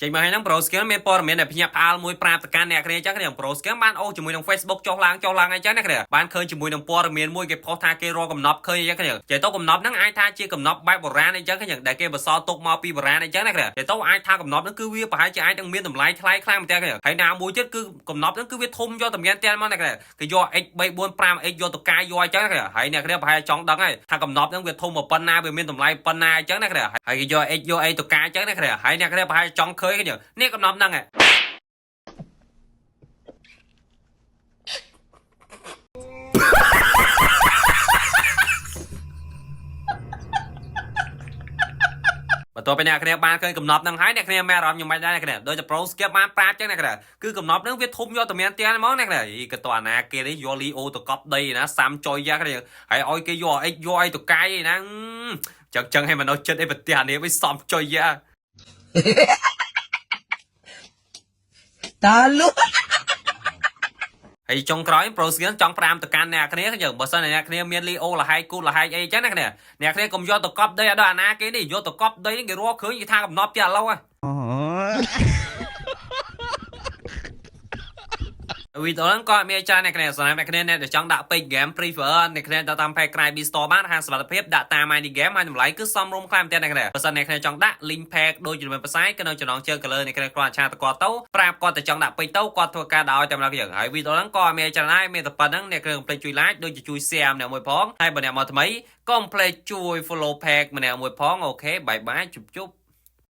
ចេញមកហើយហ្នឹង Pro Skill មានព័ត៌មានដែលភ្ញាក់ផ្អើលមួយប្រាប់ទៅកាន់អ្នកគ្នាអញ្ចឹងគ្នា Pro Skill បានអូជាមួយនឹង Facebook ចុះឡើងអីចឹងណាគ្នាបានឃើញជាមួយនឹងព័ត៌មានមួយគេផុសថាគេរកកំណប់ឃើញអញ្ចឹងគ្នាចេះទៅកំណប់ហ្នឹងអាចថាជាកំណប់បែបបុរាណអញ្ចឹងគ្នាដែលគេបន្សល់ទុកមកពីបុរាណអញ្ចឹងណាគ្នាចេះទៅអាចថាកំណប់ហ្នឹងគឺវាប្រហែលជាអាចនឹងមានតម្លៃថ្លៃខ្លាំងមែនតើគ្នាហើយណាមួយទៀតគឺកំណប់ហ្នឹងគឺវាធំយកតែមានតែមកណាគ្នាគេយក X345X យកទៅកាយយកអញ្ចឹងណាគ្នាហើយអ្នកគ្នាប្រហែលចង់ដឹងហើយថាកំណប់ហ្នឹងវាធំប៉ុណ្ណាវាមានតម្លៃប៉ុណ្ណាអញ្ចឹងណាគ្នាហើយគេយក X យកអីទៅកាយអញ្ចឹងណាគ្នាហើយអ្នកគ្នាប្រហែលចង់ឃើញគ្នានេះកំណប់ហ្នឹងបន្ទាប់ពីអ្នកគ្នាបានឃើញកំណប់ហ្នឹងហើយអ្នកគ្នាមានអារម្មណ៍យ៉ាងម៉េចដែរអ្នកគ្នាដូចតែ Pro Skill បានប្រាប់ចឹងអ្នកគ្នាគឺកំណប់ហ្នឹងវាធំយកតែមានទៀតហ្មងអ្នកគ្នាក៏តើអាណាគេនេះយកលីអូទៅកប់ដីណាសាំចុយយ៉ាគ្នាហើយឲ្យគេយកអិចយកអីទៅកាយឯណាចឹងឲ្យមនុស្សចិត្តអីប្រទេសអានេះវាសំចុយយ៉ាតាលុហើយចុងក្រោយ Pro Skill ចង់ប្រាំទៅកាន់អ្នកគ្នាយើងបើសិនអ្នកគ្នាមានលីអូលហែកគូលហែកអីចឹងណាអ្នកគ្នាកុំយកទៅកប់ដីឲ្យដល់អាណាគេនេះយកទៅកប់ដីគេរកឃើញគេថាកំណប់ទៀតឥឡូវវីដេអូហ្នឹងក៏មានច្រើនអ្នកគ្នាសម្រាប់អ្នកគ្នាដែលចង់ដាក់ពេក game free fire អ្នកគ្នាទៅតាម page ក្រៅ B Store បានហាងសុវត្ថិភាពដាក់តាម ID game ហើយតម្លៃគឺសមរម្យខ្លាំងមែនទែនអ្នកគ្នាបើសិនអ្នកគ្នាចង់ដាក់ link pack ដូចជាមានផ្សាយក៏នៅចំណងជើង color អ្នកគ្នាគ្រាន់តែឆាតទៅគាត់ទៅប្រាប់គាត់តែចង់ដាក់ពេកទៅគាត់ធ្វើការដោយតែម្ដងយើងហើយវីដេអូហ្នឹងក៏មានច្រើនហើយមានតែប៉ុណ្្នឹងអ្នកគ្នាកុំភ្លេចជួយ like ដូចជាជួយ share ម្នាក់មួយផងហើយបើអ្នកមកថ្មីក៏កុំភ្លេចជួយ follow page ម្នាក់មួយផងអូខេបាយបាយជប់